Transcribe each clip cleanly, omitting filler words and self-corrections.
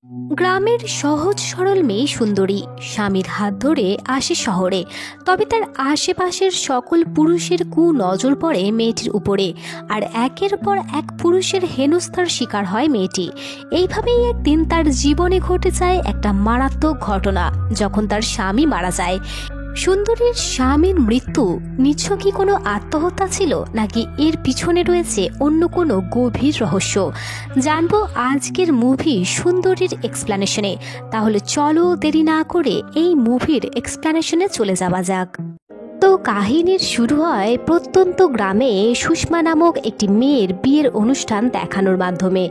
গ্রামের সহজ সরল মেয়ে সুন্দরী স্বামীর হাত ধরে আসে শহরে। তবে তার আশেপাশের সকল পুরুষের নজর পড়ে মেয়েটির উপরে, আর একের পর এক পুরুষের হেনস্থার শিকার হয় মেয়েটি। এইভাবেই একদিন তার জীবনে ঘটে যায় একটা মারাত্মক ঘটনা, যখন তার স্বামী মারা যায়। সুন্দরীর স্বামীর মৃত্যু নিছক কি কোনো আত্মহত্যা ছিল, নাকি এর পিছনে রয়েছে অন্য কোনো গভীর রহস্য? জানবো আজকের মুভি সুন্দরীর এক্সপ্লানেশনে। তাহলে চলো দেরি না করে এই মুভির এক্সপ্লানেশনে চলে যাওয়া যাক। তো কাহিনীর শুরু হয় প্রত্যন্ত গ্রামে সুষমা নামক একটি মেয়ের বিয়ের অনুষ্ঠান দেখানোর মাধ্যমে।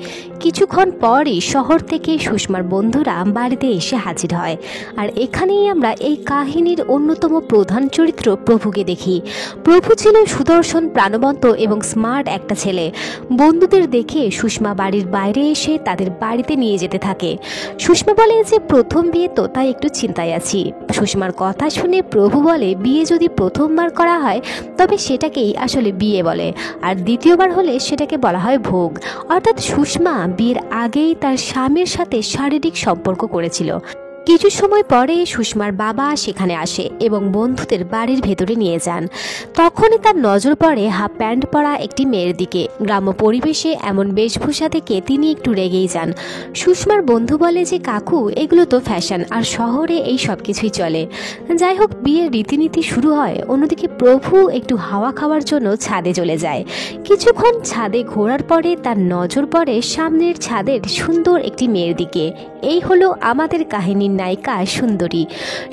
কিছুক্ষণ পরই শহর থেকে সুষমার বন্ধুরা বাড়িতে এসে হাজির হয়, আর এখানেই আমরা এই কাহিনীর অন্যতম প্রধান চরিত্র প্রভুকে দেখি। প্রভু ছিল সুদর্শন, প্রাণবন্ত এবং স্মার্ট একটা ছেলে। বন্ধুদের দেখে সুষমা বাড়ির বাইরে এসে তাদের বাড়িতে নিয়ে যেতে থাকে। সুষমা বলে যে প্রথম বিয়ে তো, তাই একটু চিন্তায় আছি। সুষমার কথা শুনে প্রভু বলে, বিয়ে যদি প্রথমবার করা হয় তবে সেটাকেই আসলে বিয়ে বলে, আর দ্বিতীয়বার হলে সেটাকে বলা হয় ভোগ। অর্থাৎ সুষমা বিয়ের আগেই তার স্বামীর সাথে শারীরিক সম্পর্ক করেছিল। কিছু সময় পরে সুষমার বাবা সেখানে আসে এবং বন্ধুদের বাড়ির ভেতরে নিয়ে যান। তখনই তার নজর পড়ে হাফ প্যান্ট পরা একটি মেয়ের দিকে। গ্রাম্য পরিবেশে এমন বেশভূষা থেকে তিনি একটু রেগেই যান। সুষমার বন্ধু বলে যে, কাকু, এগুলো তো ফ্যাশন, আর শহরে এই সব কিছুই চলে। যাই হোক, বিয়ের রীতিনীতি শুরু হয়। অন্যদিকে প্রভু একটু হাওয়া খাওয়ার জন্য ছাদে চলে যায়। কিছুক্ষণ ছাদে ঘোরার পরে তার নজর পড়ে সামনের ছাদের সুন্দর একটি মেয়ের দিকে। এই হলো আমাদের কাহিনীর নায়িকা সুন্দরী।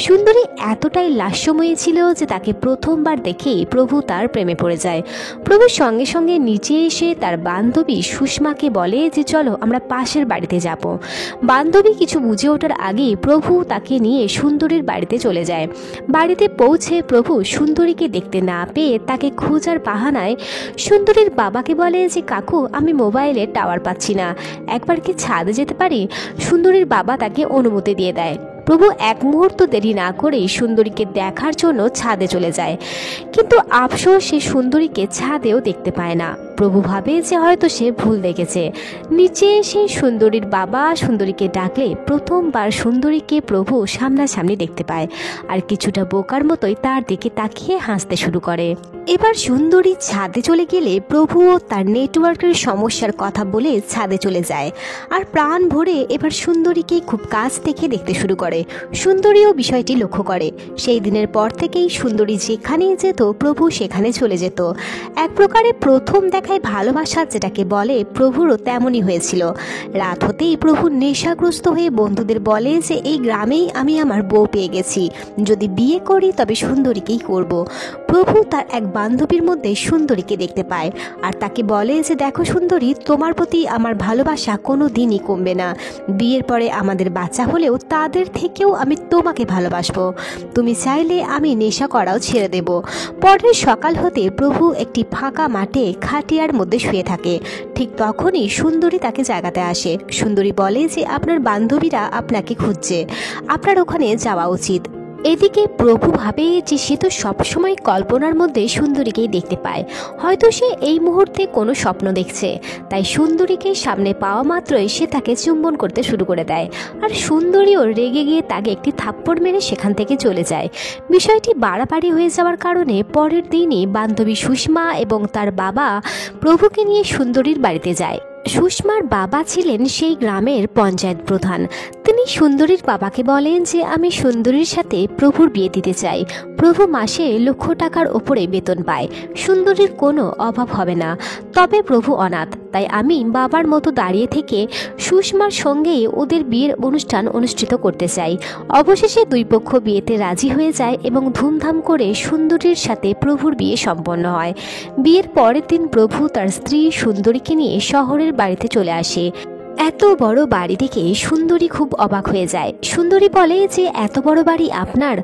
সুন্দরী এতটাই লাস্যময়ী ছিল যে তাকে প্রথমবার দেখেই প্রভু তার প্রেমে পড়ে যায়। প্রভুর সঙ্গে সঙ্গে নিচে এসে তার বান্ধবী সুষমাকে বলে যে, চলো আমরা পাশের বাড়িতে যাব। বান্ধবী কিছু বুঝে ওঠার আগেই প্রভু তাকে নিয়ে সুন্দরীর বাড়িতে চলে যায়। বাড়িতে পৌঁছে প্রভু সুন্দরীকে দেখতে না পেয়ে তাকে খোঁজার বাহানায় সুন্দরীর বাবাকে বলে যে, কাকু, আমি মোবাইলে টাওয়ার পাচ্ছি না, একবার কি ছাদে যেতে পারি? সুন্দরীর বাবা তাকে অনুমতি দিয়ে দেয়। প্রভু এক মুহূর্ত দেরি না করেই সুন্দরীকে দেখার জন্য ছাদে চলে যায়। কিন্তু আফসোস, সে সুন্দরীকে ছাদেও দেখতে পায় না। প্রভু ভাবে যে হয়তো সে ভুল দেখেছে। নিচে এসে সুন্দরীর বাবা সুন্দরীকে ডাকলে প্রথমবার সুন্দরীকে প্রভু সামনাসামনি দেখতে পায়, আর কিছুটা বোকার মতোই তার দিকে তাকিয়ে হাসতে শুরু করে। এবার সুন্দরী ছাদে চলে গেলে প্রভুও তার নেটওয়ার্কের সমস্যার কথা বলে ছাদে চলে যায়, আর প্রাণ ভরে এবার সুন্দরীকে খুব কাছ থেকে দেখতে শুরু করে। সুন্দরীও বিষয়টি লক্ষ্য করে। সেই দিনের পর থেকেই সুন্দরী যেখানে যেত প্রভু সেখানে চলে যেত। এক প্রকারে প্রথম দেখায় ভালোবাসা যেটাকে বলে, প্রভুরও তেমনই হয়েছিল। রাত হতেই প্রভু নেশাগ্রস্ত হয়ে বন্ধুদের বলে যে, এই গ্রামেই আমি আমার বউ পেয়ে গেছি, যদি বিয়ে করি তবে সুন্দরীকেই করব। প্রভু তার এক বান্ধবীর মধ্যে সুন্দরীকে দেখতে পায়, আর তাকে বলে যে, দেখো সুন্দরী, তোমার প্রতি আমার ভালোবাসা কোনো দিনই কমবে না। বিয়ের পরে আমাদের বাচ্চা হলেও তাদের থেকেও আমি তোমাকে ভালোবাসবো। তুমি চাইলে আমি নেশা করাও ছেড়ে দেব। পরের সকাল হতে প্রভু একটি ফাঁকা মাঠে খাটিয়ার মধ্যে শুয়ে থাকে। ঠিক তখনই সুন্দরী তাকে জাগাতে আসে। সুন্দরী বলে যে, আপনার বান্ধবীরা আপনাকে খুঁজছে, আপনার ওখানে যাওয়া উচিত। এদিকে প্রভু ভাবে যে সে তো সবসময় কল্পনার মধ্যে সুন্দরীকেই দেখতে পায়, হয়তো সে এই মুহূর্তে কোনো স্বপ্ন দেখছে। তাই সুন্দরীকে সামনে পাওয়া মাত্রই সে তাকে চুম্বন করতে শুরু করে দেয়, আর সুন্দরীও রেগে গিয়ে তাকে একটি থাপ্পড় মেরে সেখান থেকে চলে যায়। বিষয়টি বাড়াবাড়ি হয়ে যাওয়ার কারণে পরের দিনই বান্ধবী সুষমা এবং তার বাবা প্রভুকে নিয়ে সুন্দরীর বাড়িতে যায়। সুষমার বাবা ছিলেন সেই গ্রামের পঞ্চায়েত প্রধান। তিনি সুন্দরীর বাবাকে বলেন যে, আমি সুন্দরীর সাথে প্রভুর বিয়ে দিতে চাই। প্রভু মাসে লক্ষ টাকার ওপরে বেতন পায়, সুন্দরীর কোনো অভাব হবে না। তবে প্রভু অনাথ, তাই আমি বাবার মতো দাঁড়িয়ে থেকে সুষমার সঙ্গেই ওদের বিয়ের অনুষ্ঠান অনুষ্ঠিত করতে চাই। অবশেষে দুই পক্ষ বিয়েতে রাজি হয়ে যায় এবং ধুমধাম করে সুন্দরীর সাথে প্রভুর বিয়ে সম্পন্ন হয়। বিয়ের পরের দিন প্রভু তার স্ত্রী সুন্দরীকে নিয়ে শহরের বাড়িতে চলে আসে। এত বড় বাড়ি দেখে সুন্দরী খুব অবাক হয়ে যায়। সুন্দরী বলে যে, এত বড় বাড়ি আপনার?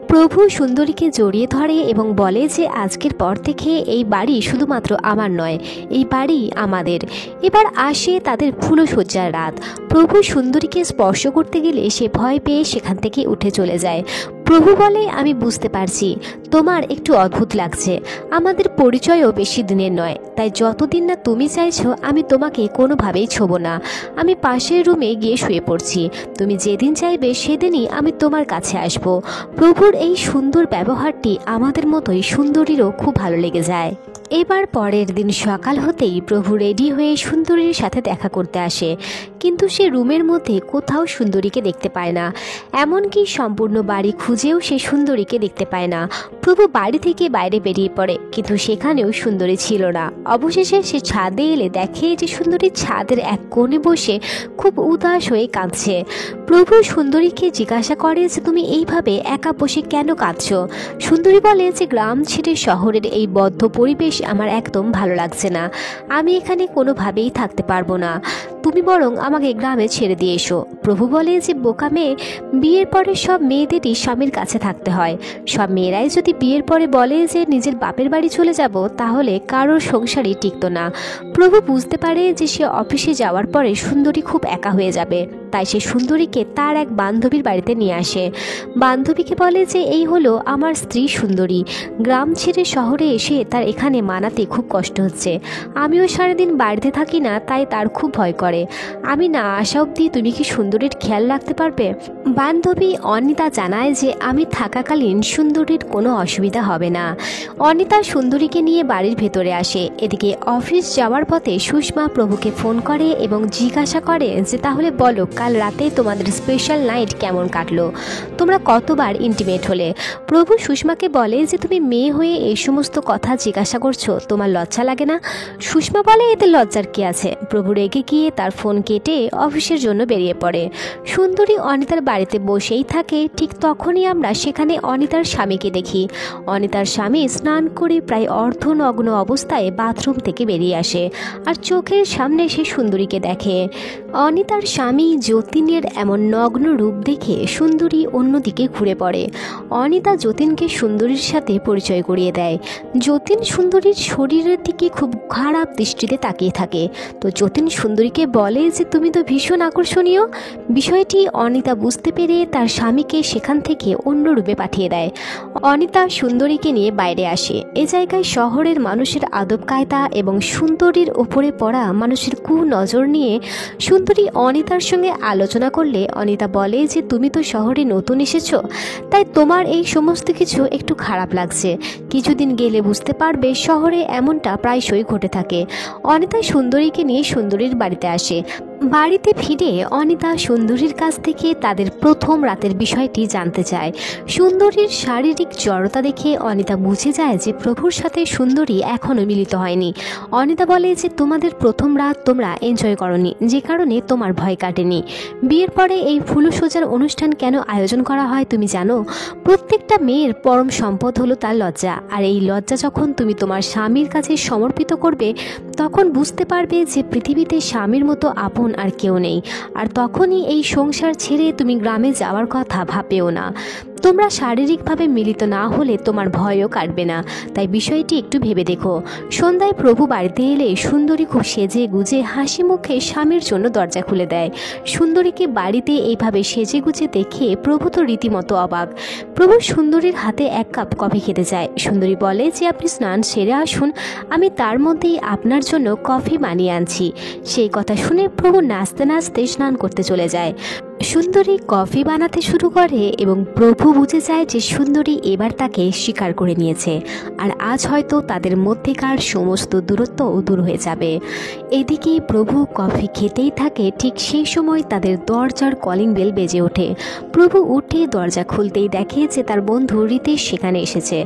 প্রভু সুন্দরীকে জড়িয়ে ধরে এবং বলে যে, আজকের পর থেকে এই বাড়ি শুধুমাত্র আমার নয়, এই বাড়ি আমাদের। এবার আসে তাদের ফুলশয্যার রাত। প্রভু সুন্দরীকে স্পর্শ করতে গেলে সে ভয় পেয়ে সেখান থেকে উঠে চলে যায়। প্রভু বলে, আমি বুঝতে পারছি তোমার একটু অদ্ভুত লাগছে, আমাদের পরিচয়ও বেশি দিনের নয়, তাই যতদিন না তুমি চাইছো আমি তোমাকে কোনোভাবেই ছোবো না। আমি পাশের রুমে গিয়ে শুয়ে পড়ছি, তুমি যেদিন চাইবে সেদিনই আমি তোমার কাছে আসব। প্রভুর এই সুন্দর ব্যবহারটি আমাদের মতোই সুন্দরীরও খুব ভালো লেগে যায়। এবার পরের দিন সকাল হতেই প্রভু রেডি হয়ে সুন্দরীর সাথে দেখা করতে আসে, কিন্তু সে রুমের মধ্যে কোথাও সুন্দরীকে দেখতে পায় না, এমনকি সম্পূর্ণ বাড়ি খুঁজেও সে সুন্দরীকে দেখতে পায় না। প্রভু বাড়ি থেকে বাইরে বেরিয়ে পড়ে, কিন্তু সেখানেও সুন্দরী ছিল না। অবশেষে সে ছাদে এলে দেখে যে সুন্দরী ছাদের এক কোণে বসে খুব উদাস হয়ে কাঁদছে। প্রভু সুন্দরীকে জিজ্ঞাসা করে যে তুমি এইভাবে একা বসে কেন কাঁদছো? সুন্দরী বলে যে গ্রাম ছেড়ে শহরের এই বদ্ধ পরিবেশ আমার একদম ভালো লাগছে না, আমি এখানে কোনোভাবেই থাকতে পারবো না, তুমি বরং আমাকে গ্রামে ছেড়ে দিয়ে এসো। প্রভু বলে যে বোকা মেয়ে, বিয়ের পরে সব মেয়েদেরই স্বামীর কাছে থাকতে হয়, সব মেয়েরাই যদি বিয়ের পরে বলে যে নিজের বাপের বাড়ি চলে যাব, তাহলে কারোর সংসারই টিকতো না। প্রভু বুঝতে পারে যে সে অফিসে যাওয়ার পরে সুন্দরী খুব একা হয়ে যাবে, তাই সে সুন্দরীকে তার এক বান্ধবীর বাড়িতে নিয়ে আসে। বান্ধবীকে বলে যে এই হলো আমার স্ত্রী সুন্দরী, গ্রাম ছেড়ে শহরে এসে তার এখানে মানাতে খুব কষ্ট হচ্ছে, আমিও সারাদিন বাড়িতে থাকি না, তাই তার খুব ভয় করে, আমি না আসা অবধি তুমি কি সুন্দরীর খেয়াল রাখতে পারবে? বান্ধবী অনিতা জানায় যে আমি থাকাকালীন সুন্দরীর কোনো অসুবিধা হবে না। অনিতা সুন্দরীকে নিয়ে বাড়ির ভেতরে আসে। এদিকে অফিস যাওয়ার পথে সুষমা প্রভুকে ফোন করে এবং জিজ্ঞাসা করে যে তাহলে বলো কাল রাতে তোমাদের স্পেশাল নাইট কেমন কাটলো, তোমরা কতবার ইন্টিমেট হলে? প্রভু সুষমাকে বলে যে তুমি মেয়ে হয়ে এই সমস্ত কথা জিজ্ঞাসা করছো, তোমার লজ্জা লাগে না? সুষমা বলে এতে লজ্জার কি আছে। প্রভু রেগে গিয়ে তার ফোন কেটে অফিসের জন্য বেরিয়ে পড়ে। সুন্দরী অনিতার বাড়িতে বসেই থাকে, ঠিক তখনই আমরা সেখানে অনিতার স্বামীকে দেখি। অনিতার স্বামী স্নান করে প্রায় অর্ধনগ্ন অবস্থায় বাথরুম থেকে বেরিয়ে আসে আর চোখের সামনে সে সুন্দরীকে দেখে। অনিতার স্বামী যতীনের এমন নগ্ন রূপ দেখে সুন্দরী অন্যদিকে ঘুরে পড়ে। অনিতা যতীনকে সুন্দরীর সাথে পরিচয় করিয়ে দেয়। যতীন সুন্দরীর শরীরের দিকে খুব খারাপ দৃষ্টিতে তাকিয়ে থাকে, তো যতীন সুন্দরীকে বলে যে তুমি তো ভীষণ আকর্ষণীয়। বিষয়টি অনিতা বুঝতে পেরে তার স্বামীকে সেখান থেকে অন্য রূপে পাঠিয়ে দেয়। অনিতা সুন্দরীকে নিয়ে বাইরে আসে। এ জায়গায় শহরের মানুষের আদব কায়দা এবং সুন্দরীর উপরে পড়া মানুষের কুনজর নিয়ে সুন্দরী অনিতার সঙ্গে আলোচনা করলে অনিতা বলে যে তুমি তো শহরে নতুন এসেছো, তাই তোমার এই সমস্ত কিছু একটু খারাপ লাগছে, কিছুদিন গেলে বুঝতে পারবে শহরে এমনটা প্রায়শই ঘটে থাকে। অনিতা সুন্দরীকে নিয়ে সুন্দরীর বাড়িতে আসে। বাড়িতে ফিরে অনিতা সুন্দরীর কাছ থেকে তাদের প্রথম রাতের বিষয়টি জানতে চায়। সুন্দরীর শারীরিক জড়তা দেখে অনিতা বুঝে যায় যে প্রভুর সাথে সুন্দরী এখনও মিলিত হয়নি। অনিতা বলে যে তোমাদের প্রথম রাত তোমরা এনজয় করনি, যে কারণে তোমার ভয় কাটেনি। বিয়ের পরে এই ফুলসজ্জার অনুষ্ঠান কেন আয়োজন করা হয় তুমি জানো? প্রত্যেকটা মেয়ের পরম সম্পদ হলো তার লজ্জা, আর এই লজ্জা যখন তুমি তোমার স্বামীর কাছে সমর্পিত করবে তখন বুঝতে পারবে যে পৃথিবীতে স্বামীর মতো আপন আর কেউ নেই, আর তখনই এই সংসার ছেড়ে তুমি গ্রামে যাওয়ার কথা ভাবেও না। তোমরা শারীরিকভাবে মিলিত না হলে তোমার ভয়ও কাটবে না, তাই বিষয়টি একটু ভেবে দেখো। সন্ধ্যায় প্রভু বাড়িতে এলে সুন্দরী খুব সেজে গুজে হাসি মুখে স্বামীর জন্য দরজা খুলে দেয়। সুন্দরীকে বাড়িতে এইভাবে সেজে গুজে দেখে প্রভু তো রীতিমতো অবাক। প্রভু সুন্দরীর হাতে এক কাপ কফি খেতে চায়। সুন্দরী বলে যে আপনি স্নান সেরে আসুন, আমি তার মধ্যেই আপনার জন্য কফি বানিয়ে আনছি। সেই কথা শুনে প্রভু নাচতে নাচতে স্নান করতে চলে যায়। সুন্দরী কফি বানাতে শুরু করে এবং প্রভু বুঝে যায় যে সুন্দরী এবার তাকে স্বীকার করে নিয়েছে, আর আজ হয়তো তাদের মধ্যেকার সমস্ত দূরত্বও দূর হয়ে যাবে। এদিকে প্রভু কফি খেতেই থাকে, ঠিক সেই সময় তাদের দরজার কলিং বেল বেজে ওঠে। প্রভু উঠে দরজা খুলতেই দেখে যে তার বন্ধু রিতেশ সেখানে এসেছে।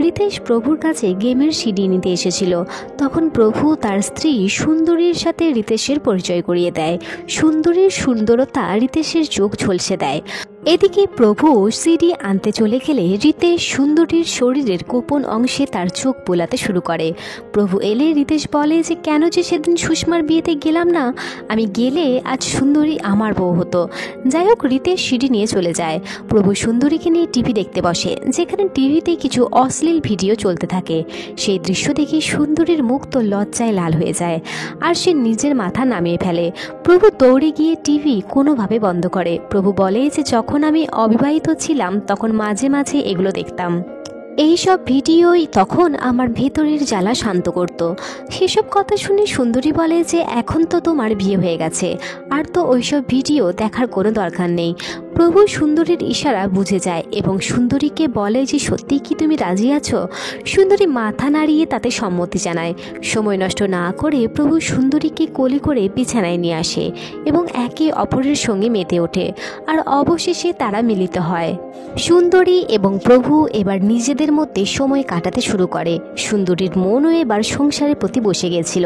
রিতেশ প্রভুর কাছে গেমের সিডি নিতে এসেছিল। তখন প্রভু তার স্ত্রী সুন্দরীর সাথে রিতেশের পরিচয় করিয়ে দেয়। সুন্দরীর সুন্দরতা রিতেশের চোখ ঝলসে দেয়। এদিকে প্রভু সিডি আনতে চলে গেলে রিতেশ সুন্দরীর শরীরের গোপন অংশে তার চোখ বোলাতে শুরু করে। প্রভু এলে রিতেশ বলে যে কেন যে সেদিন সুষমার বিয়েতে গেলাম না, আমি গেলে আজ সুন্দরী আমার বউ হতো। যাই হোক, রিতেশ সিডি নিয়ে চলে যায়। প্রভু সুন্দরীকে নিয়ে টিভি দেখতে বসে, যেখানে টিভিতে কিছু অশ্লীল ভিডিও চলতে থাকে। সেই দৃশ্য দেখে সুন্দরীর মুখ তো লজ্জায় লাল হয়ে যায়, আর সে নিজের মাথা নামিয়ে ফেলে। প্রভু দৌড়ে গিয়ে টিভি কোনোভাবে বন্ধ করে। প্রভু বলে যে যখন যখন আমি অবিবাহিত ছিলাম তখন মাঝে মাঝে এগুলো দেখতাম। এইসব ভিডিওই তখন আমার ভেতরের জ্বালা শান্ত করত। সেসব কথা শুনে সুন্দরী বলে যে এখন তো তোমার বিয়ে হয়ে গেছে, আর তো ওইসব ভিডিও দেখার কোনো দরকার নেই। প্রভু সুন্দরীর ইশারা বুঝে যায় এবং সুন্দরীকে বলে যে সত্যিই কি তুমি রাজি আছো? সুন্দরী মাথা নাড়িয়ে তাতে সম্মতি জানায়। সময় নষ্ট না করে প্রভু সুন্দরীকে কোলে করে বিছানায় নিয়ে আসে এবং একে অপরের সঙ্গে মেতে ওঠে, আর অবশেষে তারা মিলিত হয়। সুন্দরী এবং প্রভু এবার নিজেদের মধ্যে সময় কাটাতে শুরু করে। সুন্দরীর মনও এবার সংসারের প্রতি বসে গেছিল।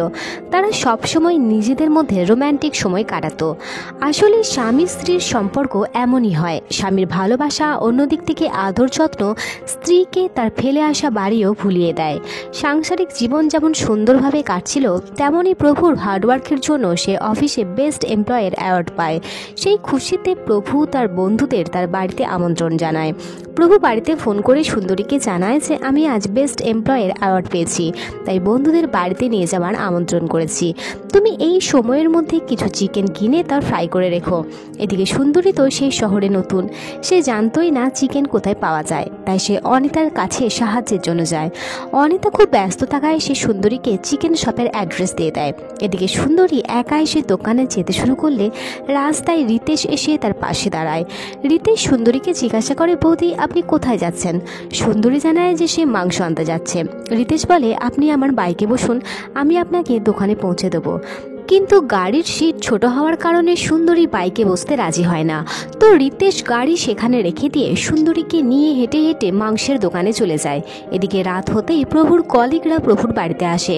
তারা সবসময় নিজেদের মধ্যে রোম্যান্টিক সময় কাটাতো। আসলে স্বামী স্ত্রীর সম্পর্ক এমনই হয়। স্বামীর ভালোবাসা, অন্যদিক থেকে আদর যত্ন স্ত্রীকে তার ফেলে আসা বাড়িও ভুলিয়ে দেয়। সাংসারিক জীবন যেমন সুন্দরভাবে কাটছিল, তেমনই প্রভুর হার্ডওয়ার্কের জন্য সে অফিসে বেস্ট এমপ্লয়ের অ্যাওয়ার্ড পায়। সেই খুশিতে প্রভু তার বন্ধুদের তার বাড়িতে আমন্ত্রণ জানায়। প্রভু বাড়িতে ফোন করে সুন্দরীকে জানায় যে আমি আজ বেস্ট এমপ্লয়ের অ্যাওয়ার্ড পেয়েছি, তাই বন্ধুদের বাড়িতে নিয়ে যাওয়ার আমন্ত্রণ করেছি। তুমি এই সময়ের মধ্যে কিছু চিকেন কিনে তার ফ্রাই করে রেখো। এদিকে সুন্দরী তো সেই শহরে নতুন, সে জানতই না চিকেন কোথায় পাওয়া যায়, তাই সে অনিতার কাছে সাহায্যের জন্য যায়। অনিতা খুব ব্যস্ত থাকায় সে সুন্দরীকে চিকেন শপের অ্যাড্রেস দিয়ে দেয়। এদিকে সুন্দরী একা এসে দোকানে যেতে শুরু করলে রাস্তায় রিতেশ এসে তার পাশে দাঁড়ায়। রিতেশ সুন্দরীকে জিজ্ঞাসা করে, বৌদি আপনি কোথায় যাচ্ছেন? সুন্দরী জানায় যে সে মাংস আনতে যাচ্ছে। রিতেশ বলে, আপনি আমার বাইকে বসুন, আমি আপনাকে দোকানে পৌঁছে দেবো। কিন্তু গাড়ির সিট ছোট হওয়ার কারণে সুন্দরী বাইকে বসতে রাজি হয় না। তো রিতেশ গাড়ি সেখানে রেখে দিয়ে সুন্দরীকে নিয়ে হেঁটে হেঁটে মাংসের দোকানে চলে যায়। এদিকে রাত হতেই প্রভুর কলিগরা প্রভুর বাড়িতে আসে।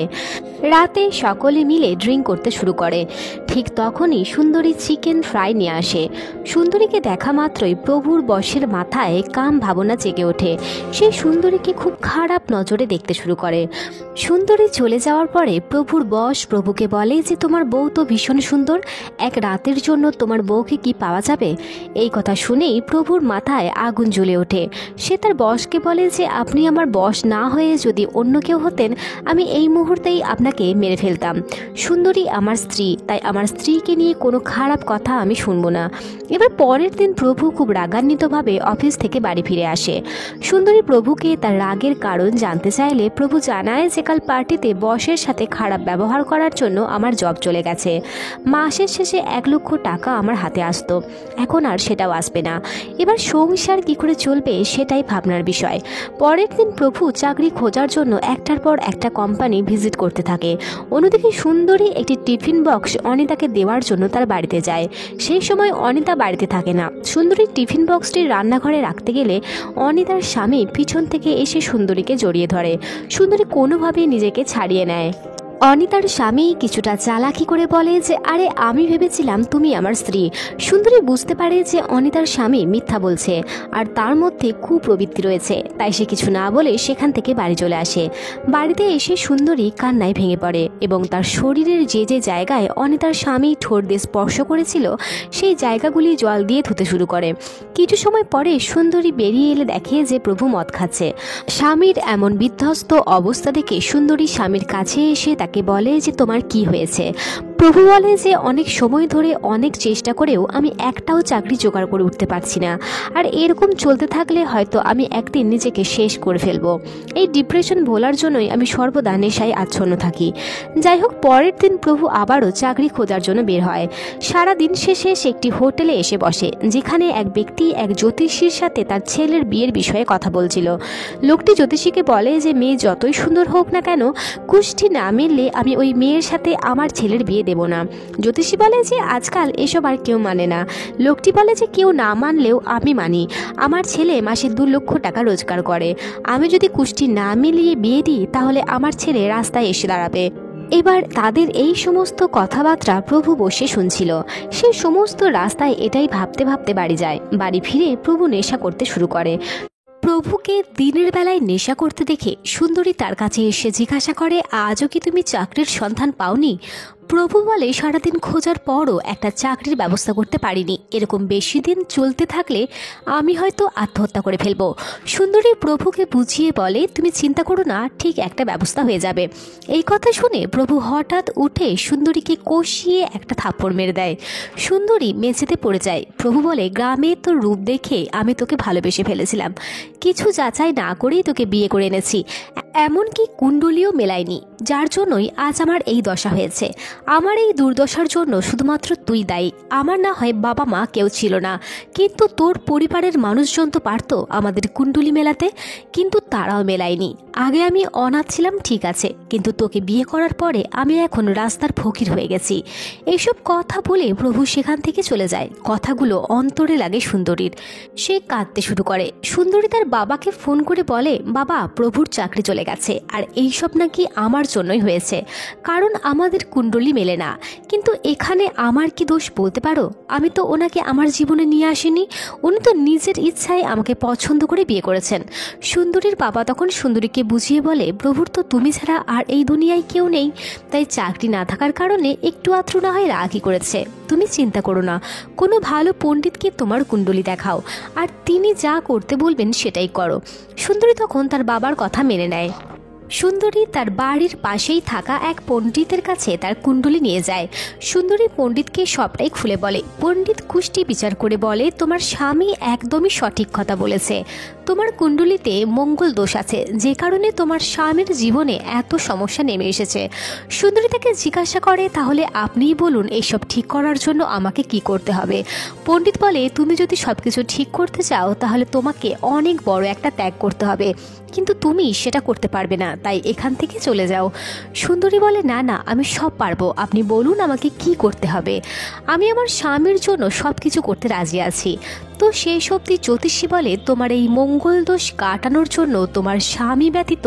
রাতে সকলে মিলে ড্রিঙ্ক করতে শুরু করে। ঠিক তখনই সুন্দরী চিকেন ফ্রাই নিয়ে আসে। সুন্দরীকে দেখা মাত্রই প্রভুর বসের মাথায় কাম ভাবনা জেগে ওঠে। সে সুন্দরীকে খুব খারাপ নজরে দেখতে শুরু করে। সুন্দরী চলে যাওয়ার পরে প্রভুর বস প্রভুকে বলে যে তোমার বউ তো ভীষণ সুন্দর, এক রাতের জন্য তোমার বউকে কি পাওয়া যাবে? এই কথা শুনেই প্রভুর মাথায় আগুন জ্বলে ওঠে। সে তার বসকে বলে যে আপনি আমার বস না হয়ে যদি অন্য কেউ হতেন, আমি এই মুহূর্তেই আপনাকে মেরে ফেলতাম। সুন্দরী আমার স্ত্রী, তাই আমার স্ত্রীকে নিয়ে কোনো খারাপ কথা আমি শুনবো না। এবার পরের দিন প্রভু খুব রাগান্বিতভাবে অফিস থেকে বাড়ি ফিরে আসে। সুন্দরী প্রভুকে তার রাগের কারণ জানতে চাইলে প্রভু জানায় যে কাল পার্টিতে বসের সাথে খারাপ ব্যবহার করার জন্য আমার জব চলে গেছে। মাসের শেষে 1 লক্ষ টাকা আমার হাতে আসতো, এখন আর সেটাও আসবে না। এবার সংসার কি করে চলবে সেটাই ভাবনার বিষয়। পরের দিন প্রভু চাকরি খোঁজার জন্য একটার পর একটা কোম্পানি ভিজিট করতে থাকে। অন্যদিকে সুন্দরী একটি টিফিন বক্স অনিতাকে দেওয়ার জন্য তার বাড়িতে যায়। সেই সময় অনিতা বাড়িতে থাকে না। সুন্দরী টিফিন বক্সটি রান্নাঘরে রাখতে গেলে অনিতার স্বামী পিছন থেকে এসে সুন্দরীকে জড়িয়ে ধরে। সুন্দরী কোনোভাবেই নিজেকে ছাড়িয়ে নেয়। অনিতার স্বামী কিছুটা চালাকি করে বলে যে আরে আমি ভেবেছিলাম তুমি আমার স্ত্রী। সুন্দরী বুঝতে পারে যে অনিতার স্বামী মিথ্যা বলছে আর তার মধ্যে কুপ্রবৃত্তি রয়েছে, তাই সে কিছু না বলে সেখান থেকে বাড়ি চলে আসে। বাড়িতে এসে সুন্দরী কান্নায় ভেঙে পড়ে এবং তার শরীরের যে যে জায়গায় অনিতার স্বামী ঠোঁট দিয়ে স্পর্শ করেছিল সেই জায়গাগুলি জল দিয়ে ধুতে শুরু করে। কিছু সময় পরে সুন্দরী বেরিয়ে এলে দেখে যে প্রভু মদ খাচ্ছে। স্বামীর এমন বিধ্বস্ত অবস্থা দেখে সুন্দরী স্বামীর কাছে এসে তাকে বলে যে তোমার কি হয়েছে? প্রভু বলে যে অনেক সময় ধরে অনেক চেষ্টা করেও আমি একটাও চাকরি জোগাড় করে উঠতে পারছি না, আর এরকম চলতে থাকলে হয়তো আমি একদিন নিজেকে শেষ করে ফেলবো। এই ডিপ্রেশন ভোলার জন্যই আমি সর্বদা নেশায় আচ্ছন্ন থাকি। যাই হোক, পরের দিন প্রভু আবারও চাকরি খোঁজার জন্য বের হয়। সারা দিন শেষে সে একটি হোটেলে এসে বসে, যেখানে এক ব্যক্তি এক জ্যোতিষীর সাথে তার ছেলের বিয়ের বিষয়ে কথা বলছিল। লোকটি জ্যোতিষীকে বলে যে মেয়ে যতই সুন্দর হোক না কেন, কুষ্টি না মিললে আমি ওই মেয়ের সাথে আমার ছেলের বিয়ে দেব না। জ্যোতিষী বলে যে আজকাল এসব আর কেউ মানে না। লোকটি বলে যে কেউ না মানলেও আমি মানি। আমার ছেলে মাসে 2 লক্ষ টাকা রোজগার করে। আমি যদি কুষ্টি না মিলিয়ে বিয়ে দিই তাহলে আমার ছেলে রাস্তায় এসে দাঁড়াবে। এবার তাদের এই সমস্ত কথাবার্তা প্রভু বসে শুনছিল। সে সমস্ত রাস্তায় এটাই ভাবতে ভাবতে বাড়ি যায়। বাড়ি ফিরে প্রভু নেশা করতে শুরু করে। প্রভুকে দিনের বেলায় নেশা করতে দেখে সুন্দরী তার কাছে এসে জিজ্ঞাসা করে, আজও কি তুমি চাকরির সন্ধান পাওনি? প্রভু বলে সারাদিন খোঁজার পরও একটা চাকরির ব্যবস্থা করতে পারিনি, এরকম বেশি দিন চলতে থাকলে আমি হয়তো আত্মহত্যা করে ফেলবো। সুন্দরী প্রভুকে বুঝিয়ে বলে, তুমি চিন্তা করো না, ঠিক একটা ব্যবস্থা হয়ে যাবে। এই কথা শুনে প্রভু হঠাৎ উঠে সুন্দরীকে কষিয়ে একটা থাপ্পড় মেরে দেয়। সুন্দরী মেঝেতে পড়ে যায়। প্রভু বলে, গ্রামে তোর রূপ দেখে আমি তোকে ভালোবেসে ফেলেছিলাম, কিছু যাচাই না করেই তোকে বিয়ে করে এনেছি, এমনকি কুণ্ডলিও মেলাইনি, যার জন্যই আজ আমার এই দশা হয়েছে। আমার এই দুর্দশার জন্য শুধুমাত্র তুই দায়ী। আমার না হয় বাবা মা কেউ ছিল না, কিন্তু তোর পরিবারের মানুষজন তো পারত আমাদের কুণ্ডলি মেলাতে, কিন্তু তারাও মেলায়নি। আগে আমি অনাথ ছিলাম ঠিক আছে, কিন্তু তোকে বিয়ে করার পরে আমি এখন রাস্তার ফকির হয়ে গেছি। এইসব কথা বলে প্রভু সেখান থেকে চলে যায়। কথাগুলো অন্তরে লাগে সুন্দরীর। সে কাঁদতে শুরু করে। সুন্দরী তার বাবাকে ফোন করে বলে, বাবা, প্রভুর চাকরি চলে গেছে, আর এইসব নাকি আমার জন্যই হয়েছে, কারণ আমাদের কুণ্ডলি মেলে না। কিন্তু এখানে আমার কি দোষ বলতে পারো? আমি তো ওনাকে আমার জীবনে নিয়ে আসিনি, উনি তো নিজের ইচ্ছায় আমাকে পছন্দ করে বিয়ে করেছেন। সুন্দরীর বাবা তখন সুন্দরীকে বুঝিয়ে বলে, প্রভুর তো তুমি ছাড়া আর এই দুনিয়ায় কেউ নেই, তাই চাকরি না থাকার কারণে একটু আত্রু না হয় রাগই করেছে। তুমি চিন্তা করো না, কোনো ভালো পণ্ডিতকে তোমার কুণ্ডলি দেখাও, আর তিনি যা করতে বলবেন সেটাই করো। সুন্দরী তখন তার বাবার কথা মেনে নেয়। সুন্দরী তার বাড়ির পাশেই থাকা এক পণ্ডিতের কাছে তার কুণ্ডলি নিয়ে যায়। সুন্দরী পণ্ডিতকে সবটাই খুলে বলে। পণ্ডিত কুষ্টি বিচার করে বলে, তোমার স্বামী একদমই সঠিক কথা বলেছে, তোমার কুণ্ডলিতে মঙ্গল দোষ আছে, যে কারণে তোমার স্বামীর জীবনে এত সমস্যা নেমে এসেছে। সুন্দরী তাকে জিজ্ঞাসা করে, তাহলে আপনিই বলুন এসব ঠিক করার জন্য আমাকে কি করতে হবে? পণ্ডিত বলে, তুমি যদি সবকিছু ঠিক করতে চাও তাহলে তোমাকে অনেক বড় একটা ত্যাগ করতে হবে, কিন্তু তুমি সেটা করতে পারবে না, তাই এখান থেকে চলে যাও। সুন্দরী বলে, না না, আমি সব পারবো, আপনি বলুন আমাকে কি করতে হবে। আমি আমার স্বামীর জন্য সব কিছু করতে রাজি আছি। তো সেই সবটি জ্যোতিষী বলে, তোমার এই মঙ্গল দোষ কাটানোর জন্য তোমার স্বামী ব্যতীত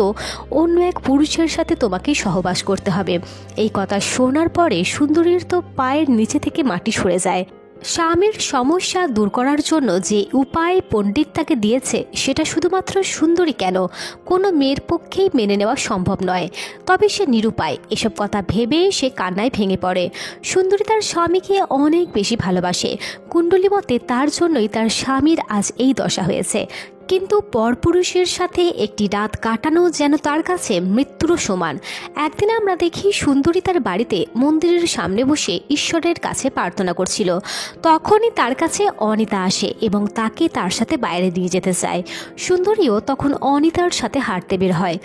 অন্য এক পুরুষের সাথে তোমাকে সহবাস করতে হবে। এই কথা শোনার পরে সুন্দরীর তো পায়ের নিচে থেকে মাটি সরে যায়। স্বামীর সমস্যা দূর করার জন্য যে উপায় পণ্ডিত তাকে দিয়েছে সেটা শুধুমাত্র সুন্দরী কেন, কোনো মেয়ের পক্ষেই মেনে নেওয়া সম্ভব নয়। তবে সে নিরুপায়। এসব কথা ভেবে সে কান্নায় ভেঙে পড়ে। সুন্দরী তার স্বামীকে অনেক বেশি ভালোবাসে। কুণ্ডলী মতে তার জন্যই তার স্বামীর আজ এই দশা হয়েছে, কিন্তু পরপুরুষের সাথে একটি রাত কাটানো যেন তার কাছে মৃত্যুরও সমান। একদিন আমরা দেখি সুন্দরী তার বাড়িতে মন্দিরের সামনে বসে ঈশ্বরের কাছে প্রার্থনা করছিল। তখনই তার কাছে অনিতা আসে এবং তাকে তার সাথে বাইরে নিয়ে যেতে চায়। সুন্দরীও তখন অনিতার সাথে হাঁটতে বের হয়।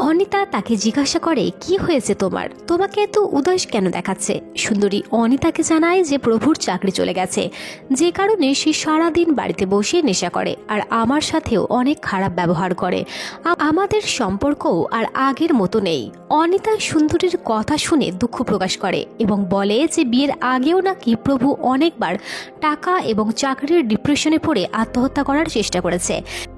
অনিতা তাকে জিজ্ঞাসা করে, কি হয়েছে তোমার, তোমাকে এত উদাস কেন দেখাচ্ছে? সুন্দরী অনিতাকে জানায় যে প্রভুর চাকরি চলে গেছে, যে কারণে সে সারাদিন বাড়িতে বসে নেশা করে আর আমার সাথেও অনেক খারাপ ব্যবহার করে। আমাদের সম্পর্কও আর আগের মতো নেই। অনিতা সুন্দরীর কথা শুনে দুঃখ প্রকাশ করে এবং বলে যে বিয়ের আগেও নাকি প্রভু অনেকবার টাকা এবং চাকরির ডিপ্রেশনে পড়ে আত্মহত্যা করার চেষ্টা করেছে,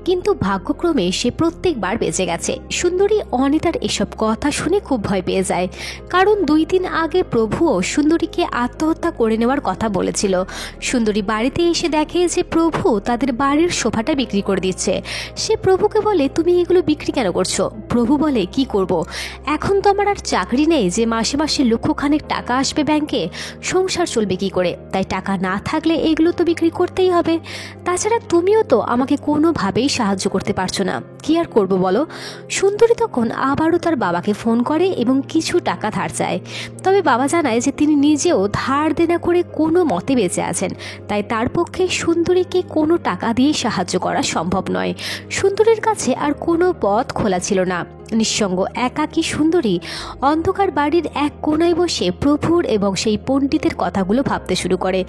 কিন্তু ভাগ্যক্রমে সে প্রত্যেকবার বেঁচে গেছে। সুন্দরী অনিতার এসব কথা শুনে খুব ভয় পেয়ে যায়, কারণ 2 দিন আগে প্রভুও সুন্দরীকে আত্মহত্যা করে নেওয়ার কথা বলেছিল। সুন্দরী বাড়িতে এসে দেখে যে প্রভু তাদের বাড়ির সোফাটা বিক্রি করে দিচ্ছে। সে প্রভুকে বলে, তুমি এগুলো বিক্রি কেন করছো? প্রভু বলে, কি করব, এখন তো আমার আর চাকরি নেই যে মাসে মাসে লক্ষখানেক টাকা আসবে ব্যাংকে, সংসার চলবে কি করে? তাই টাকা না থাকলে এগুলো তো বিক্রি করতেই হবে। তাছাড়া তুমিও তো আমাকে কোনোভাবেই সাহায্য করতে পারছো না, কি আর করবো বলো? সুন্দরী তখন আবারও তার বাবাকে ফোন করে এবং কিছু টাকা ধার চায়। তবে বাবা জানায় যে তিনি নিজেও ধার দেনা করে কোনো মতে বেঁচে আছেন, তাই তার পক্ষে সুন্দরীকে কোনো টাকা দিয়ে সাহায্য করা সম্ভব নয়। সুন্দরীর কাছে আর কোনো পথ খোলা ছিল না। নিঃসঙ্গ একাকী সুন্দরী অন্ধকার বাড়ির এক কোণায় বসে প্রভুর এবং সেই পণ্ডিতের কথাগুলো ভাবতে শুরু করে।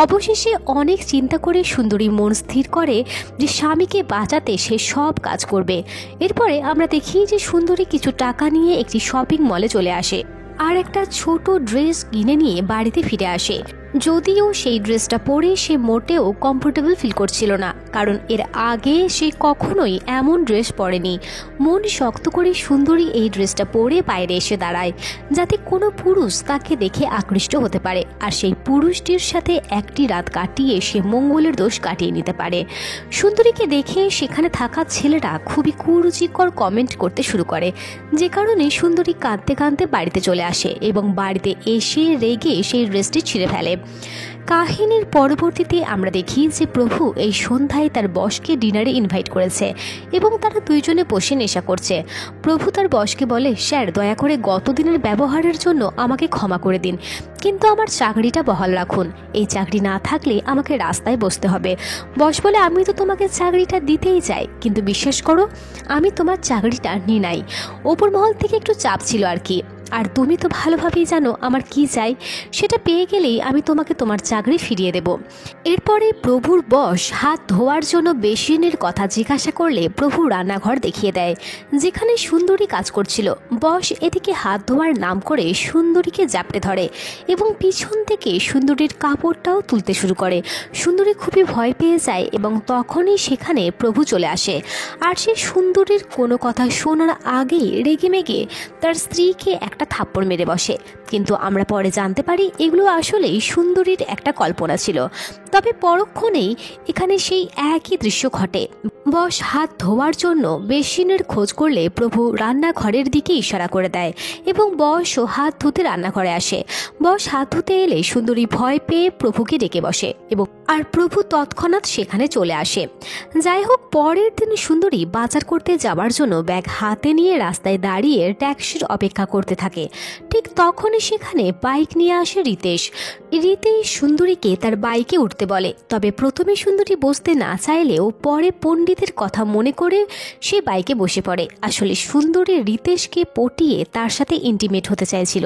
অবশেষে অনেক চিন্তা করে সুন্দরী মন স্থির করে যে স্বামীকে বাঁচাতে সে সব কাজ করবে। এরপরে আমরা দেখি যে সুন্দরী কিছু টাকা নিয়ে একটি শপিং মলে চলে আসে আর একটা ছোট ড্রেস কিনে নিয়ে বাড়িতে ফিরে আসে। যদিও সেই ড্রেসটা পরে সে মোটেও কমফোর্টেবল ফিল করছিল না, কারণ এর আগে সে কখনোই এমন ড্রেস পরেনি। মন শক্ত করে সুন্দরী এই ড্রেসটা পরে বাইরে এসে দাঁড়ায়, যাতে কোনো পুরুষ তাকে দেখে আকৃষ্ট হতে পারে, আর সেই পুরুষটির সাথে একটি রাত কাটিয়ে সে মঙ্গলের দোষ কাটিয়ে নিতে পারে। সুন্দরীকে দেখে সেখানে থাকা ছেলেরা খুবই কুরুচিকর কমেন্ট করতে শুরু করে, যে কারণে সুন্দরী কাঁদতে কাঁদতে বাড়িতে চলে আসে এবং বাড়িতে এসে রেগে সেই ড্রেসটি ছিঁড়ে ফেলে। কাহিনীর পরবর্তীতে আমরা দেখি যে প্রভু এই সন্ধ্যায় তার বসকে ডিনারে ইনভাইট করেছে এবং তারা দুইজনে বসে নেশা করছে। প্রভু তার বসকে বলে, স্যার দয়া করে গতদিনের ব্যবহারের জন্য আমাকে ক্ষমা করে দিন, কিন্তু আমার চাকরিটা বহাল রাখুন। এই চাকরি না থাকলে আমাকে রাস্তায় বসতে হবে। বস বলে, আমি তো তোমাকে চাকরিটা দিতেই চাই, কিন্তু বিশ্বাস করো আমি তোমার চাকরিটা নিই নাই। ওপর মহল থেকে একটু চাপ ছিল আর কি, আর তুমি তো ভালোভাবেই জানো আমার কি চাই, সেটা পেয়ে গেলেই আমি তোমাকে তোমার চাকরি ফিরিয়ে দেব। এরপরে প্রভুর বস হাত ধোয়ার জন্য বেসিনের কথা জিজ্ঞাসা করলে প্রভু রান্নাঘর দেখিয়ে দেয়, যেখানে সুন্দরী কাজ করছিল। বস এদিকে হাত ধোয়ার নাম করে সুন্দরীকে জাপটে ধরে এবং পিছন থেকে সুন্দরীর কাপড়টাও তুলতে শুরু করে। সুন্দরী খুবই ভয় পেয়ে যায় এবং তখনই সেখানে প্রভু চলে আসে, আর সে সুন্দরীর কোনো কথা শোনার আগেই রেগেমেগে তার স্ত্রীকে একটা থাপ্পড় মেরে বসে। কিন্তু আমরা পরে জানতে পারি এগুলো আসলেই সুন্দরীর একটা কল্পনা ছিল। তবে পরক্ষণেই এখানে সেই একই দৃশ্য ঘটে। বস হাত ধোয়ার জন্য বেসিনের খোঁজ করলে প্রভু রান্নাঘরের দিকে ইশারা করে দেয় এবং বসও হাত ধুতে রান্নাঘরে আসে। বস হাত ধুতে এলে সুন্দরী ভয় পেয়ে প্রভুকে ডেকে বসে এবং আর প্রভু তৎক্ষণাৎ সেখানে চলে আসে। যাই হোক, পরের দিন সুন্দরী বাজার করতে যাওয়ার জন্য ব্যাগ হাতে নিয়ে রাস্তায় দাঁড়িয়ে ট্যাক্সির অপেক্ষা করতে থাকে। ঠিক তখনই সেখানে বাইক নিয়ে আসে রিতেশ। রিতেশ সুন্দরীকে তার বাইকে উঠতে বলে, তবে প্রথমে সুন্দরী বসতে না চাইলেও পরে পণ্ডিতের কথা মনে করে সে বাইকে বসে পড়ে। আসলে সুন্দরী রিতেশকে পটিয়ে তার সাথে ইন্টিমেট হতে চাইছিল।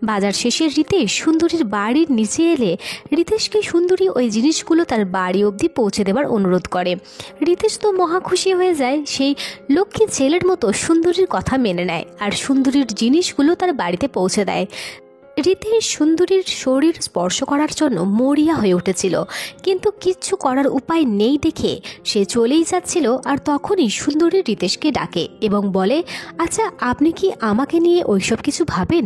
বাজার শেষে রিতেশ সুন্দরীর বাড়ির নিচে এলে রিতেশকে সুন্দরী ওই জিনিসগুলো তার বাড়ি অবধি পৌঁছে দেওয়ার অনুরোধ করে। রিতেশ তো মহা খুশি হয়ে যায়, সেই লক্ষ্মী ছেলের মতো সুন্দরীর কথা মেনে নেয় আর সুন্দরীর জিনিসগুলো তার বাড়িতে পৌঁছে দেয়। রিতেশ সুন্দরীর শরীর স্পর্শ করার জন্য মরিয়া হয়ে উঠেছিল, কিন্তু কিচ্ছু করার উপায় নেই দেখে সে চলেই যাচ্ছিল। আর তখনই সুন্দরী রিতেশকে ডাকে এবং বলে, আচ্ছা আপনি কি আমাকে নিয়ে ওইসব কিছু ভাবেন?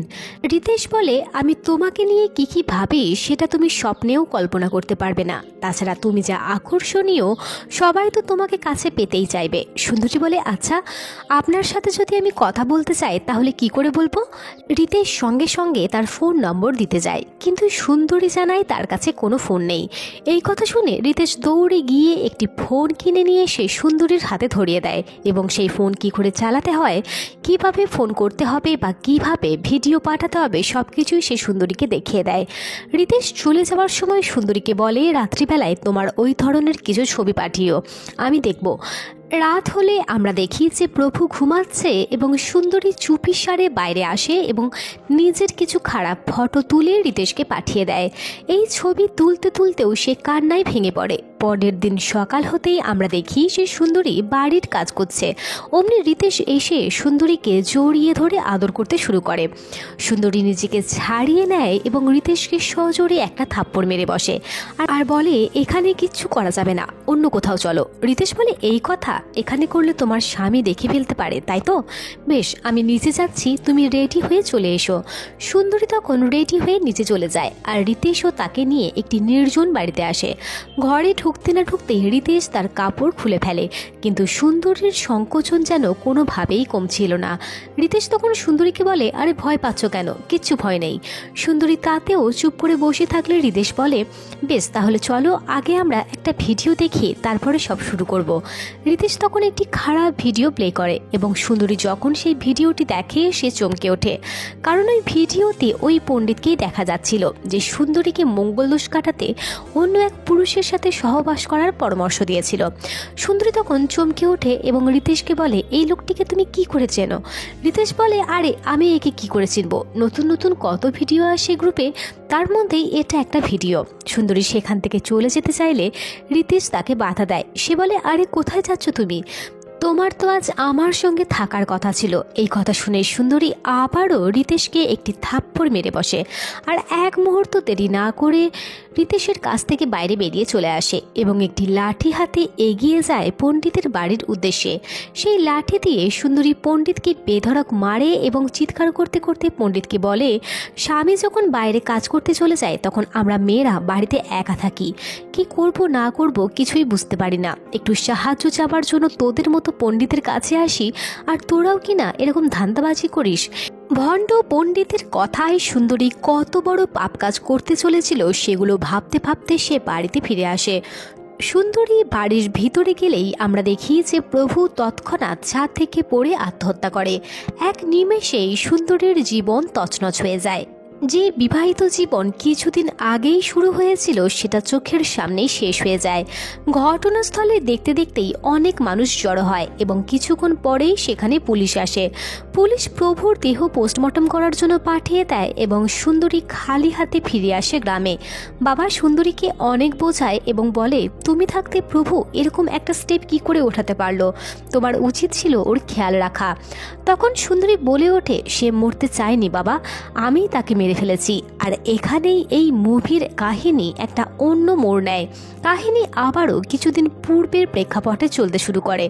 রিতেশ বলে, আমি তোমাকে নিয়ে কি কি ভাবি সেটা তুমি স্বপ্নেও কল্পনা করতে পারবে না। তাছাড়া তুমি যা আকর্ষণীয়, সবাই তো তোমাকে কাছে পেতেই চাইবে। সুন্দরী বলে, আচ্ছা আপনার সাথে যদি আমি কথা বলতে চাই তাহলে কি করে বলবো? রিতেশ সঙ্গে সঙ্গে তার ফোন নম্বর দিতে যায়, কিন্তু সুন্দরী জানায় তার কাছে কোনো ফোন নেই। এই কথা শুনে রিতেশ দৌড়ে গিয়ে একটি ফোন কিনে নিয়ে সেই সুন্দরীর হাতে ধরিয়ে দেয় এবং সেই ফোন কি করে চালাতে হয়, কিভাবে ফোন করতে হবে বা কিভাবে ভিডিও পাঠাতে হবে সবকিছুই সে সুন্দরীকে দেখিয়ে দেয়। রিতেশ চলে যাওয়ার সময় সুন্দরীকে বলে, রাত্রিবেলায় তোমার ওই ধরনের কিছু ছবি পাঠিও, আমি দেখব। রাত হলে আমরা দেখি যে প্রভু ঘুমাচ্ছে এবং সুন্দরী চুপিসারে বাইরে আসে এবং নিজের কিছু খারাপ ফটো তুলে রিতেশকে পাঠিয়ে দেয়। এই ছবি তুলতে তুলতেও সে কান্নায় ভেঙে পড়ে। পরের দিন সকাল হতেই আমরা দেখি সে সুন্দরী বাড়ির কাজ করছে। অমনি রিতেশ এসে সুন্দরীকে জড়িয়ে ধরে আদর করতে শুরু করে। সুন্দরী নিজেকে ছাড়িয়ে নেয় এবং রিতেশকে সজোরে একটা থাপ্পড় মেরে বসে আর বলে, এখানে কিচ্ছু করা যাবে না, অন্য কোথাও চলো। রিতেশ বলে, এই কথা? এখানে করলে তোমার স্বামী দেখে ফেলতে পারে, তাই তো? বেশ, আমি নিচে যাচ্ছি, তুমি রেডি হয়ে চলে এসো। সুন্দরী তখন রেডি হয়ে নিচে চলে যায় আর রিতেশও তাকে নিয়ে একটি নির্জন বাড়িতে আসে। ঘরে ঢুকতে না ঢুকতেই রিতেশ তার কাপড় খুলে ফেলে, কিন্তু সুন্দরীর সংকোচন যেন কোনোভাবেই কমছিল না। রিতেশ তখন সুন্দরীকে বলে, আরে ভয় পাচ্ছ কেন? কিচ্ছু ভয় নেই। সুন্দরী তাতেও চুপ করে বসে থাকলে রিতেশ বলে, বেশ তাহলে চলো আগে আমরা একটা ভিডিও দেখি, তারপরে সব শুরু করব। রিতেশ তখন একটি খারাপ ভিডিও প্লে করে এবং সুন্দরী যখন সেই ভিডিওটি দেখে সে চমকে ওঠে, কারণ ওই ভিডিওতে ওই পণ্ডিতকেই দেখা যাচ্ছিল যে সুন্দরীকে মঙ্গলদোষ কাটাতে অন্য এক পুরুষের সাথে সহবাস করার পরামর্শ দিয়েছিল। সুন্দরী তখন চমকে ওঠে এবং রিতেশকে বলে, এই লোকটিকে তুমি কি করে চেনো? রিতেশ বলে, আরে আমি একে কি করে চিনব? নতুন নতুন কত ভিডিও আসে গ্রুপে, তার মধ্যেই এটা একটা ভিডিও। সুন্দরী সেখান থেকে চলে যেতে চাইলে রিতেশ তাকে বাধা দেয়। সে বলে, আরে কোথায় যাচ্ছ তুমি? তোমার তো আজ আমার সঙ্গে থাকার কথা ছিল। এই কথা শুনে সুন্দরী আবারও রিতেশকে একটি থাপ্পড় মেরে বসে, আর এক মুহূর্ত দেরি না করে রিতেশের কাছ থেকে বাইরে বেরিয়ে চলে আসে এবং একটি লাঠি হাতে এগিয়ে যায় পণ্ডিতের বাড়ির উদ্দেশ্যে। সেই লাঠি দিয়ে সুন্দরী পণ্ডিতকে বেধড়ক মারে এবং চিৎকার করতে করতে পণ্ডিতকে বলে, স্বামী যখন বাইরে কাজ করতে চলে যায় তখন আমরা মেয়েরা বাড়িতে একা থাকি, কি করব না করব কিছুই বুঝতে পারি না। একটু সাহায্য চাবার জন্য তোদের মতো পণ্ডিতের কাছে আসি, আর তোরাও কিনা এরকম ধান্দাবাজি করিস। ভণ্ড পণ্ডিতের কথায় সুন্দরী কত বড় পাপ কাজ করতে চলেছিল সেগুলো ভাবতে ভাবতে সে বাড়িতে ফিরে আসে। সুন্দরী বাড়ির ভিতরে গেলেই আমরা দেখি যে প্রভু তৎক্ষণাৎ ছাদ থেকে পড়ে আত্মহত্যা করে। এক নিমেষেই সুন্দরীর জীবন তছনছ হয়ে যায়। যে বিবাহিত জীবন কিছুদিন আগেই শুরু হয়েছিল সেটা চোখের সামনেই শেষ হয়ে যায়। ঘটনাস্থলে দেখতে দেখতেই অনেক মানুষ জড়ো হয় এবং কিছুক্ষণ পরেই সেখানে পুলিশ আসে। পুলিশ প্রভুর দেহ পোস্টমর্টম করার জন্য পাঠিয়ে দেয় এবং সুন্দরী খালি হাতে ফিরে আসে গ্রামে। বাবা সুন্দরীকে অনেক বোঝায় এবং বলে, তুমি থাকতে প্রভু এরকম একটা স্টেপ কি করে ওঠাতে পারলো, তোমার উচিত ছিল ওর খেয়াল রাখা। তখন সুন্দরী বলে ওঠে, সে মরতে চায়নি বাবা, আমি তাকে মেরে ফেলেছি। আর এখানেই এই মুভির কাহিনী একটা অন্য মোড় নেয়। কাহিনী আবারও কিছুদিন পূর্বের প্রেক্ষাপটে চলতে শুরু করে।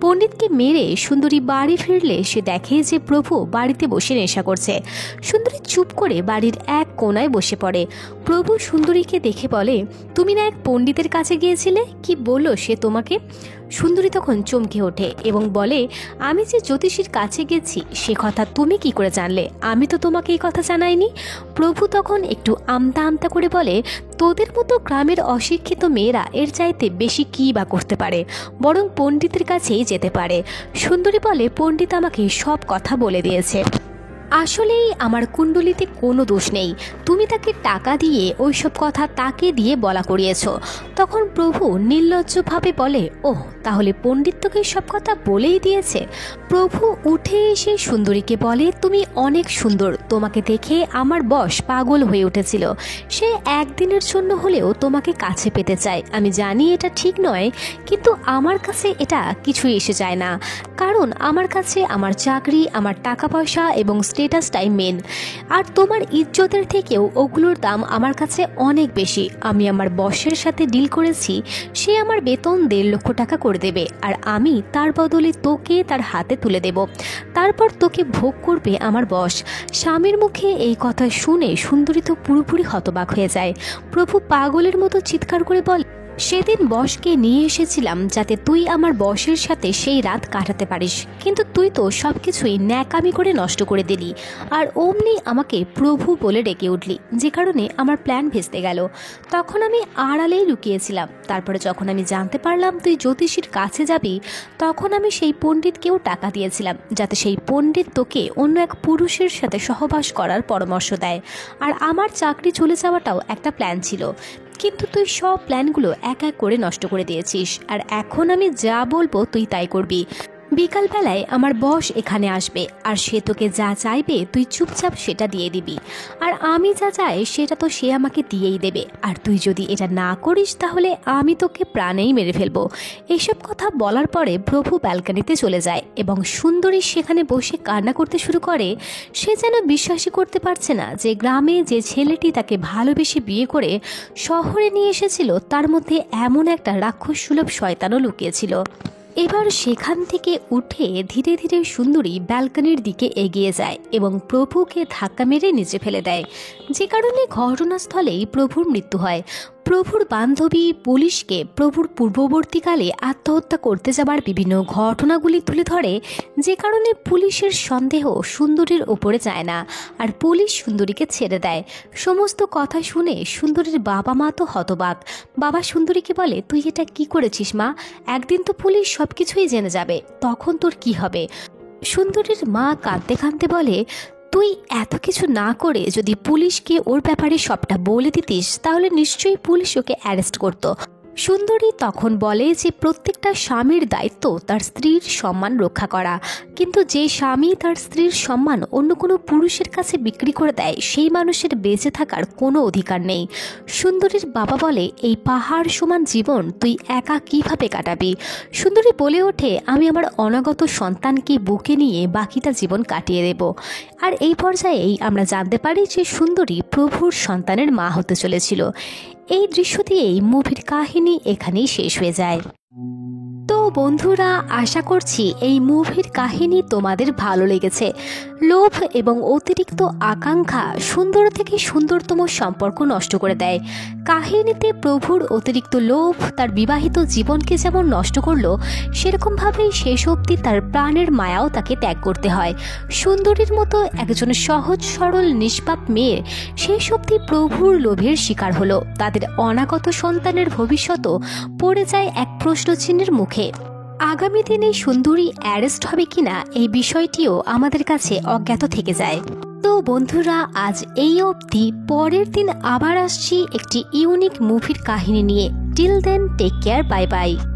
পণ্ডিতকে মেরে সুন্দরী বাড়ি ফিরলে সে দেখে যে প্রভু বাড়িতে বসে নেশা করছে। সুন্দরী চুপ করে বাড়ির এক কোনায় বসে পড়ে। প্রভু সুন্দরীকে দেখে বলে, তুমি না এক পণ্ডিতের কাছে গিয়েছিলে, কি বলল সে তোমাকে? সুন্দরী তখন চমকে ওঠে এবং বলে, আমি যে জ্যোতিষীর কাছে গেছি সে কথা তুমি কি করে জানলে? আমি তো তোমাকে এই কথা জানাইনি। প্রভু তখন একটু আমতা আমতা করে বলে, তোদের মতো গ্রামের অশিক্ষিত মেয়েরা এর চাইতে বেশি কী বা করতে পারে, বরং পণ্ডিতের কাছেই যেতে পারে। সুন্দরী বলে, পণ্ডিত আমাকে সব কথা বলে দিয়েছে। আসলেই আমার কুণ্ডলিতে কোনো দোষ নেই, তুমি তাকে টাকা দিয়ে ওইসব কথা তাকে দিয়ে বলা করিয়েছ। তখন প্রভু নির্লজ্জভাবে বলে, ওহ, তাহলে পণ্ডিত তোকে সব কথা বলেই দিয়েছে। প্রভু উঠে এসে সুন্দরীকে বলে, তুমি অনেক সুন্দর, তোমাকে দেখে আমার বশ পাগল হয়ে উঠেছিল। সে একদিনের জন্য হলেও তোমাকে কাছে পেতে চায়। আমি জানি এটা ঠিক নয়, কিন্তু আমার কাছে এটা কিছুই এসে যায় না, কারণ আমার কাছে আমার চাকরি, আমার টাকা পয়সা এবং স্টেটাসটাই মেন। আর তোমার ইজ্জতের থেকেও ওগুলোর দাম আমার কাছে অনেক বেশি। আমি আমার বসের সাথে ডিল করেছি, সে আমার বেতন 1.5 লক্ষ টাকা করে দেবে, আর আমি তার বদলে তোকে তার হাতে তুলে দেব। তারপর তোকে ভোগ করবে আমার বস। স্বামীর মুখে এই কথা শুনে সুন্দরী তো পুরোপুরি হতবাক হয়ে যায়। প্রভু পাগলের মতো চিৎকার করে বলে, সেদিন বসকে নিয়ে এসেছিলাম যাতে তুই আমার বসের সাথে সেই রাত কাটাতে পারিস, কিন্তু তুই তো সব কিছুই ন্যাকামি করে নষ্ট করে দিলি। আর অমনি আমাকে প্রভু বলে ডেকে উঠলি, যে কারণে আমার প্ল্যান ভেস্তে গেল। তখন আমি আড়ালেই লুকিয়েছিলাম। তারপরে যখন আমি জানতে পারলাম তুই জ্যোতিষীর কাছে যাবি, তখন আমি সেই পণ্ডিতকেও টাকা দিয়েছিলাম যাতে সেই পণ্ডিত তোকে অন্য এক পুরুষের সাথে সহবাস করার পরামর্শ দেয়। আর আমার চাকরি চলে যাওয়াটাও একটা প্ল্যান ছিল, কিন্তু তুই সব প্ল্যানগুলো এক এক করে নষ্ট করে দিয়েছিস। আর এখন আমি যা বলবো তুই তাই করবি। বিকালবেলায় আমার বস এখানে আসবে, আর সে তোকে যা চাইবে তুই চুপচাপ সেটা দিয়ে দিবি, আর আমি যা চাই সেটা তো সে আমাকে দিয়েই দেবে। আর তুই যদি এটা না করিস তাহলে আমি তোকে প্রাণেই মেরে ফেলবো। এইসব কথা বলার পরে প্রভু ব্যালকনিতে চলে যায় এবং সুন্দরী সেখানে বসে কান্না করতে শুরু করে। সে যেন বিশ্বাসই করতে পারছে না যে গ্রামে যে ছেলেটি তাকে ভালোবেসে বিয়ে করে শহরে নিয়ে এসেছিল তার মধ্যে এমন একটা রাক্ষস সুলভ শয়তানও লুকিয়েছিল। এবার সেখান থেকে উঠে ধীরে ধীরে সুন্দরী ব্যালকনির দিকে এগিয়ে যায় এবং প্রভুকে ধাক্কা মেরে নিচে ফেলে দেয়, যে কারণে ঘটনাস্থলেই প্রভুর মৃত্যু হয়। প্রভুর বান্ধবী পুলিশকে প্রভুর পূর্ববর্তীকালে আত্মহত্যা করতে যাবার বিভিন্ন ঘটনাগুলি তুলে ধরে, যে কারণে পুলিশের সন্দেহ সুন্দরীর ওপরে যায় না, আর পুলিশ সুন্দরীকে ছেড়ে দেয়। সমস্ত কথা শুনে সুন্দরীর বাবা মা তো হতবাক। বাবা সুন্দরীকে বলে, তুই এটা কি করেছিস মা? একদিন তো পুলিশ সব কিছুই জেনে যাবে, তখন তোর কি হবে? সুন্দরীর মা কাঁদতে কাঁদতে বলে, তুই এত কিছু না করে যদি পুলিশকে ওর ব্যাপারে সবটা বলে দিতিস তাহলে নিশ্চয়ই পুলিশ ওকে অ্যারেস্ট করতো। সুন্দরী তখন বলে যে প্রত্যেকটা স্বামীর দায়িত্ব তার স্ত্রীর সম্মান রক্ষা করা, কিন্তু যে স্বামী তার স্ত্রীর সম্মান অন্য কোনো পুরুষের কাছে বিক্রি করে দেয় সেই মানুষের বেঁচে থাকার কোনো অধিকার নেই। সুন্দরীর বাবা বলে, এই পাহাড় সমান জীবন তুই একা কিভাবে কাটাবি? সুন্দরী বলে ওঠে, আমি আমার অনাগত সন্তানকে বুকে নিয়ে বাকিটা জীবন কাটিয়ে দেব। আর এই পর্যায়েই আমরা জানতে পারি যে সুন্দরী প্রভুর সন্তানের মা হতে চলেছিল। এই দৃশ্য দিয়েই মুভির কাহিনী এখানেই শেষ হয়ে যায়। তো বন্ধুরা, আশা করছি এই মুভির কাহিনী তোমাদের ভালো লেগেছে। লোভ এবং অতিরিক্ত আকাঙ্ক্ষা সুন্দর থেকে সুন্দরতম সম্পর্ক নষ্ট করে দেয়। কাহিনীতে প্রভুর অতিরিক্ত লোভ তার বিবাহিত জীবনকে যেমন নষ্ট করলো, সেরকমভাবেই শেষ অবধি তার প্রাণের মায়াও তাকে ত্যাগ করতে হয়। সুন্দরীর মতো একজন সহজ সরল নিষ্পাপ মেয়ে শেষ অবধি প্রভুর লোভের শিকার হলো। তাদের অনাগত সন্তানের ভবিষ্যৎও পড়ে যায় এক প্রশ্নচিহ্নের মুখে। আগামী দিনে সুন্দরী অ্যারেস্ট হবে কিনা এই বিষয়টিও আমাদের কাছে অজ্ঞাত থেকে যায়। তো বন্ধুরা, আজ এই অবধি। পরের দিন আবার আসছি একটি ইউনিক মুভির কাহিনী নিয়ে। Till then, take care, bye by.